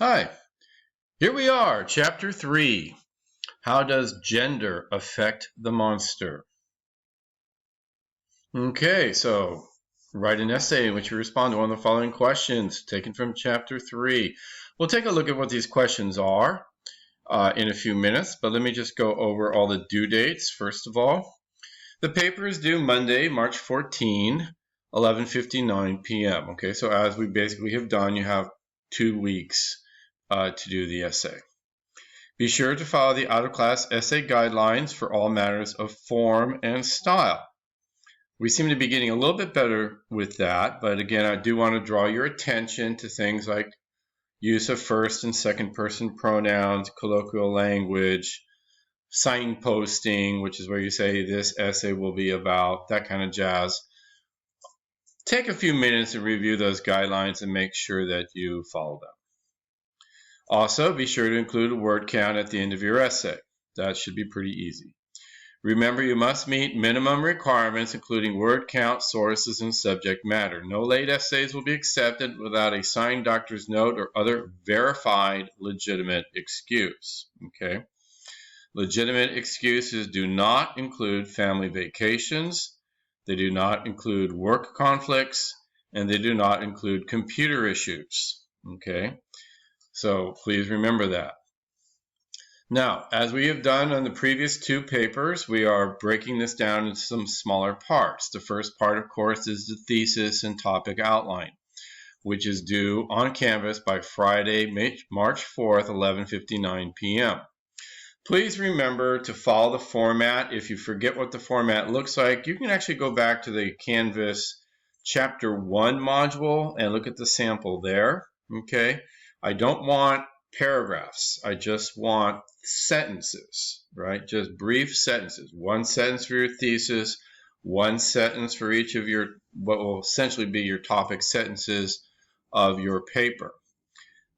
Hi, here we are, Chapter 3. How does gender affect the monster? Okay, so write an essay in which you respond to one of the following questions taken from Chapter 3. We'll take a look at what these questions are in a few minutes, but let me just go over all the due dates first of all. The paper is due Monday, March 14, 11:59 p.m. Okay, so as we basically have done, you have 2 weeks to do the essay. Be sure to follow the out-of-class essay guidelines for all matters of form and style. We seem to be getting a little bit better with that, but again, I do want to draw your attention to things like use of first and second person pronouns, colloquial language, signposting, which is where you say this essay will be about, that kind of jazz. Take a few minutes and review those guidelines and make sure that you follow them. Also, be sure to include a word count at the end of your essay. That should be pretty easy. Remember, you must meet minimum requirements, including word count, sources, and subject matter. No late essays will be accepted without a signed doctor's note or other verified legitimate excuse. Okay? Legitimate excuses do not include family vacations, they do not include work conflicts, and they do not include computer issues. Okay? So please remember that. Now, as we have done on the previous 2 papers, we are breaking this down into some smaller parts. The first part, of course, is the thesis and topic outline, which is due on Canvas by Friday, March 4th, 11:59 p.m. Please remember to follow the format. If you forget what the format looks like, you can actually go back to the Canvas Chapter 1 module and look at the sample there. Okay? I don't want paragraphs. I just want sentences, right? Just brief sentences. 1 sentence for your thesis, 1 sentence for each of your, what will essentially be your topic sentences of your paper.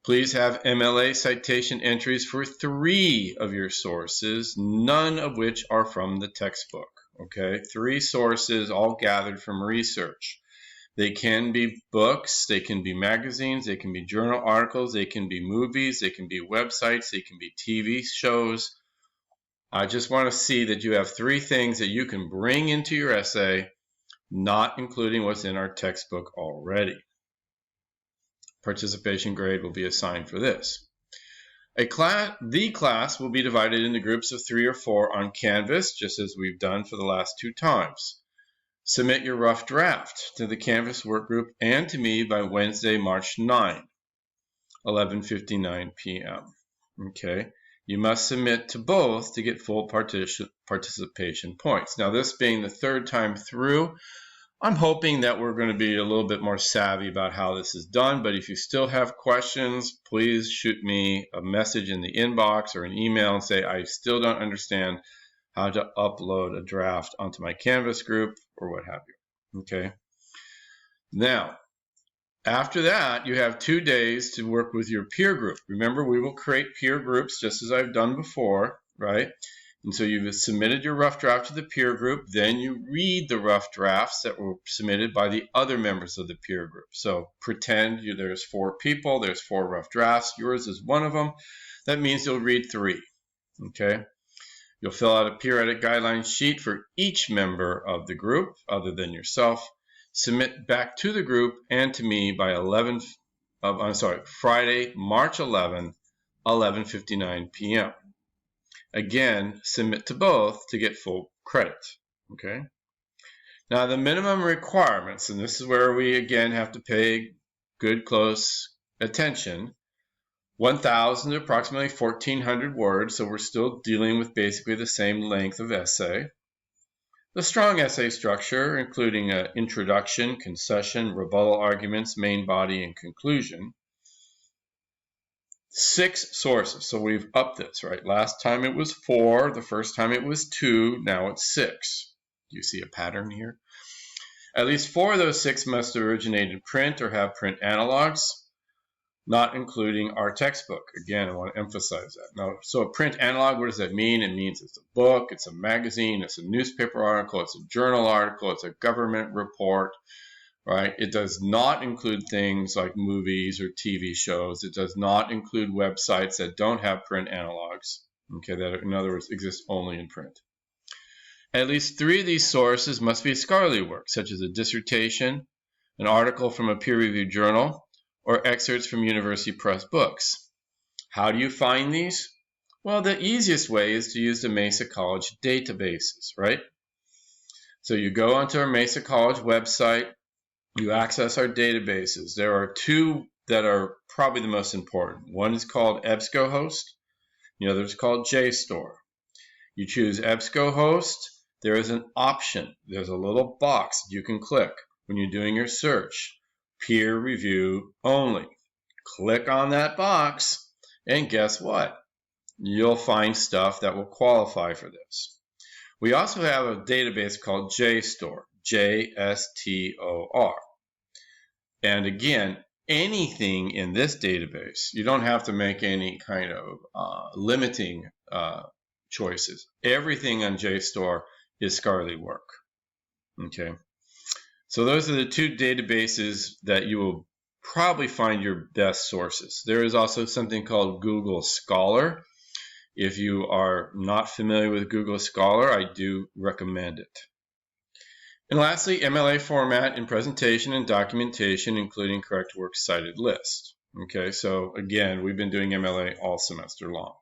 Please have MLA citation entries for 3 of your sources, none of which are from the textbook. Okay? 3 sources, all gathered from research. They can be books, they can be magazines, they can be journal articles, they can be movies, they can be websites, they can be TV shows. I just want to see that you have 3 things that you can bring into your essay, not including what's in our textbook already. Participation grade will be assigned for this. The class will be divided into groups of 3 or 4 on Canvas, just as we've done for the last 2 times. Submit your rough draft to the Canvas workgroup and to me by Wednesday, March 9, 11:59 p.m. Okay, you must submit to both to get full participation points. Now, this being the 3rd time through, I'm hoping that we're going to be a little bit more savvy about how this is done, but if you still have questions, please shoot me a message in the inbox or an email and say, I still don't understand how to upload a draft onto my Canvas group or what have you. Okay. Now, after that, you have 2 days to work with your peer group. Remember, we will create peer groups just as I've done before, right? And so you've submitted your rough draft to the peer group, then you read the rough drafts that were submitted by the other members of the peer group. So pretend there's 4 people, there's 4 rough drafts, yours is one of them. That means you'll read 3, okay? You'll fill out a peer edit guidelines sheet for each member of the group other than yourself. Submit back to the group and to me by Friday, March 11, 11:59 p.m. Again, submit to both to get full credit. Okay. Now the minimum requirements, and this is where we again have to pay good close attention. 1,000 to approximately 1,400 words, so we're still dealing with basically the same length of essay. The strong essay structure, including an introduction, concession, rebuttal arguments, main body, and conclusion. 6 sources, so we've upped this, right? Last time it was 4, the first time it was 2, now it's 6. Do you see a pattern here? At least 4 of those 6 must originate in print or have print analogs, not including our textbook. Again, I want to emphasize that. Now, so a print analog, what does that mean? It means it's a book, it's a magazine, it's a newspaper article, it's a journal article, it's a government report, right? It does not include things like movies or TV shows. It does not include websites that don't have print analogs, okay, that in other words exist only in print. At least 3 of these sources must be scholarly work, such as a dissertation, an article from a peer-reviewed journal, or excerpts from university press books. How do you find these? Well, the easiest way is to use the Mesa College databases, right? So you go onto our Mesa College website, you access our databases. There are 2 that are probably the most important. One is called EBSCOhost, the other is called JSTOR. You choose EBSCOhost. There is an option. There's a little box you can click when you're doing your search. Peer review only. Click on that box, and guess what? You'll find stuff that will qualify for this. We also have a database called JSTOR, JSTOR. And again, anything in this database, you don't have to make any kind of limiting choices. Everything on JSTOR is scholarly work. Okay, so those are the 2 databases that you will probably find your best sources. There is also something called Google Scholar. If you are not familiar with Google Scholar, I do recommend it. And lastly, MLA format in presentation and documentation, including correct works cited list. Okay, so again, we've been doing MLA all semester long.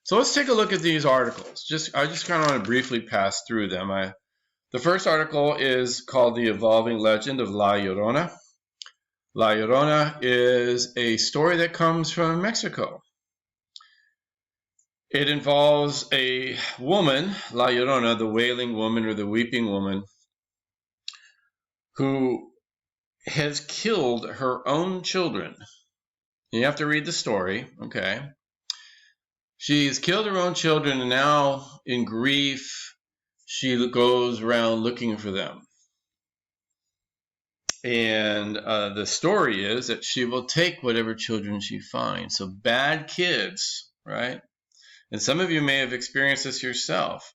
So let's take a look at these articles. I just kind of want to briefly pass through them. The first article is called The Evolving Legend of La Llorona. La Llorona is a story that comes from Mexico. It involves a woman, La Llorona, the wailing woman or the weeping woman, who has killed her own children. You have to read the story, okay? She's killed her own children, and now in grief, she goes around looking for them. And the story is that she will take whatever children she finds. So bad kids, right? And some of you may have experienced this yourself.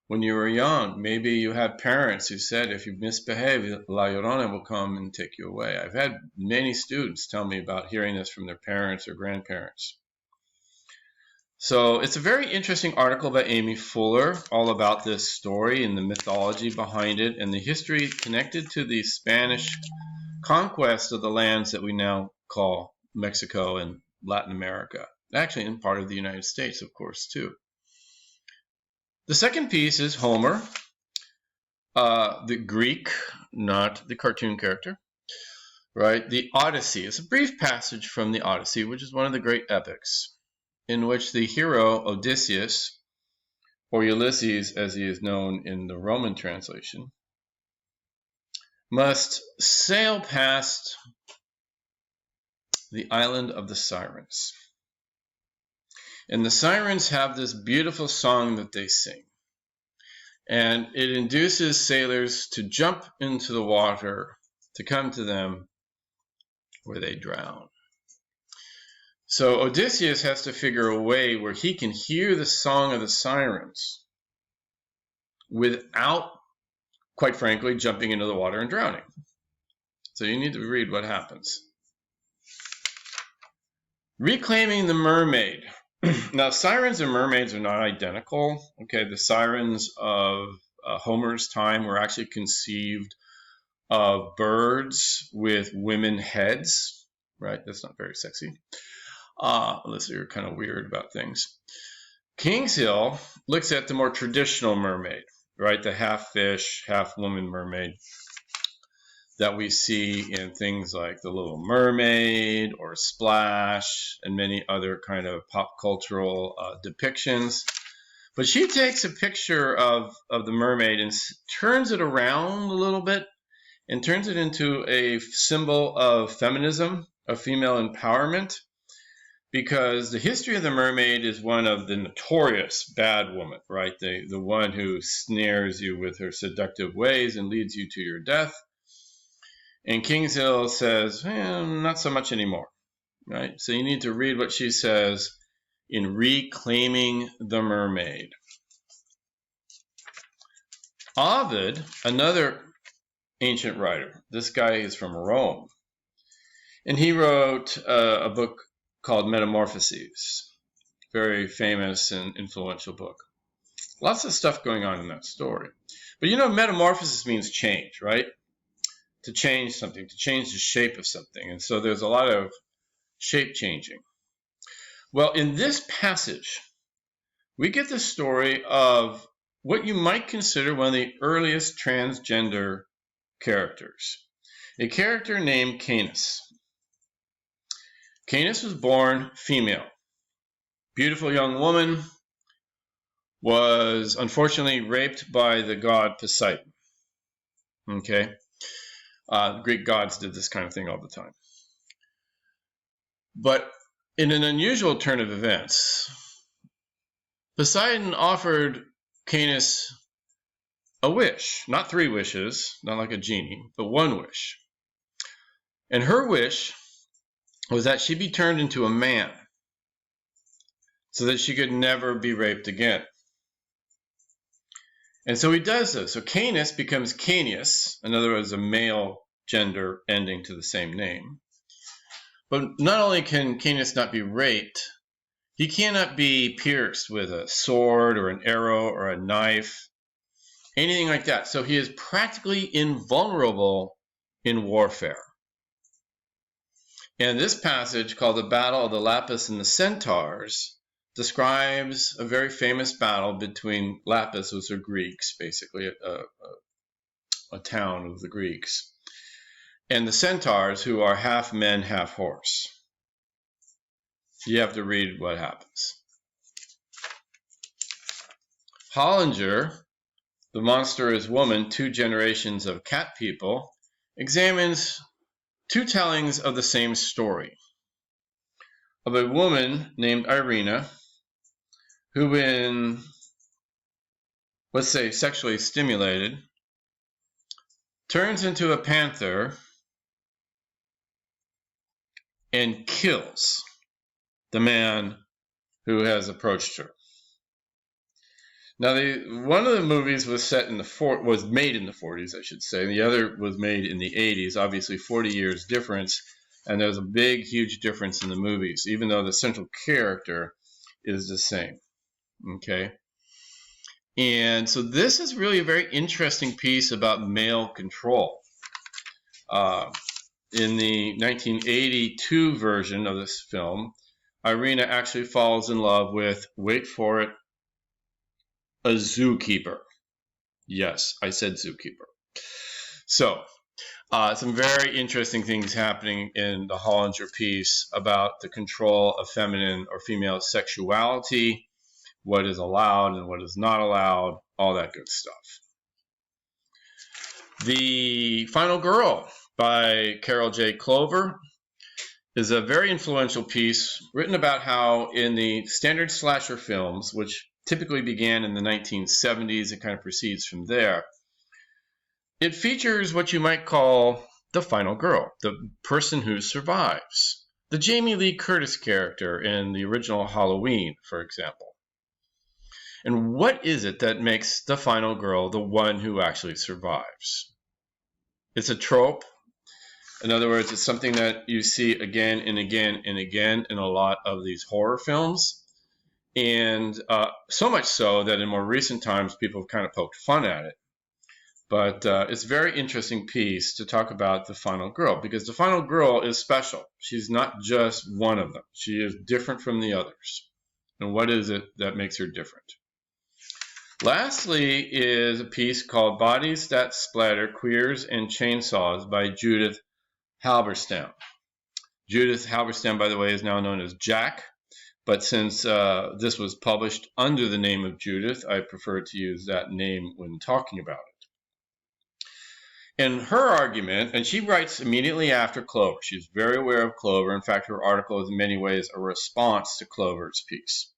When you were young, maybe you had parents who said, if you misbehave, La Llorona will come and take you away. I've had many students tell me about hearing this from their parents or grandparents. So it's a very interesting article by Amy Fuller, all about this story and the mythology behind it and the history connected to the Spanish conquest of the lands that we now call Mexico and Latin America. Actually, in part of the United States, of course, too. The second piece is Homer, the Greek, not the cartoon character, right? The Odyssey. It's a brief passage from the Odyssey, which is one of the great epics, in which the hero Odysseus, or Ulysses as he is known in the Roman translation, must sail past the island of the Sirens. And the Sirens have this beautiful song that they sing. And it induces sailors to jump into the water to come to them where they drown. So Odysseus has to figure a way where he can hear the song of the Sirens without, quite frankly, jumping into the water and drowning. So you need to read what happens. Reclaiming the Mermaid. Now, sirens and mermaids are not identical. Okay, the sirens of Homer's time were actually conceived of birds with women heads, right? That's not very sexy, unless you're kind of weird about things. King's Hill looks at the more traditional mermaid, right? The half fish, half woman mermaid that we see in things like The Little Mermaid or Splash and many other kind of pop cultural depictions. But she takes a picture of the mermaid and turns it around a little bit and turns it into a symbol of feminism, of female empowerment, because the history of the mermaid is one of the notorious bad woman, right? The one who snares you with her seductive ways and leads you to your death. And King's Hill says, not so much anymore, right? So you need to read what she says in Reclaiming the Mermaid. Ovid, another ancient writer. This guy is from Rome. And he wrote a book called Metamorphoses. Very famous and influential book. Lots of stuff going on in that story. But you know, metamorphosis means change, right? To change something, to change the shape of something. And so there's a lot of shape changing. Well, in this passage, we get the story of what you might consider one of the earliest transgender characters, a character named Canis. Canis was born female. Beautiful young woman, was unfortunately raped by the god Poseidon. Okay? Greek gods did this kind of thing all the time. But in an unusual turn of events, Poseidon offered Canis a wish, not 3 wishes, not like a genie, but 1 wish. And her wish was that she be turned into a man so that she could never be raped again. And so he does this. So Canis becomes Canius, in other words, a male gender ending to the same name. But not only can Canis not be raped, he cannot be pierced with a sword or an arrow or a knife, anything like that. So he is practically invulnerable in warfare. And this passage, called the Battle of the Lapis and the Centaurs, describes a very famous battle between Lapis, those are Greeks, basically a town of the Greeks, and the Centaurs, who are half men, half horse. You have to read what happens. Hollinger, The Monster is Woman, 2 Generations of Cat People, examines 2 tellings of the same story of a woman named Irina who, when, let's say, sexually stimulated, turns into a panther and kills the man who has approached her. Now, one of the movies was made in the 40s, I should say. The other was made in the 80s. Obviously, 40 years difference, and there's a big, huge difference in the movies, even though the central character is the same. Okay, and so this is really a very interesting piece about male control. In the 1982 version of this film, Irina actually falls in love with, wait for it, a zookeeper. Yes, I said zookeeper. So, some very interesting things happening in the Hollinger piece about the control of feminine or female sexuality, what is allowed and what is not allowed, all that good stuff. The Final Girl by Carol J. Clover is a very influential piece written about how in the standard slasher films, which typically began in the 1970s, it kind of proceeds from there, it features what you might call the final girl, the person who survives. The Jamie Lee Curtis character in the original Halloween, for example. And what is it that makes the final girl the one who actually survives? It's a trope. In other words, it's something that you see again and again and again in a lot of these horror films. And so much so that in more recent times, people have kind of poked fun at it. But it's a very interesting piece to talk about the final girl, because the final girl is special. She's not just one of them. She is different from the others. And what is it that makes her different? Lastly is a piece called Bodies That Splatter, Queers and Chainsaws by Judith Halberstam. Judith Halberstam, by the way, is now known as Jack, but since this was published under the name of Judith, I prefer to use that name when talking about it. And her argument, and she writes immediately after Clover. She's very aware of Clover. In fact, her article is in many ways a response to Clover's piece.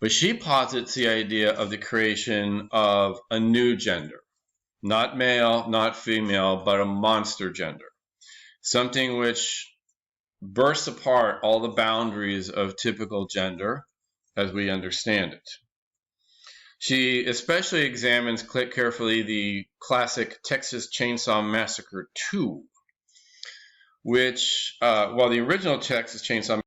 But she posits the idea of the creation of a new gender, not male, not female, but a monster gender, something which bursts apart all the boundaries of typical gender as we understand it. She especially examines carefully the classic Texas Chainsaw Massacre 2, which, while the original Texas Chainsaw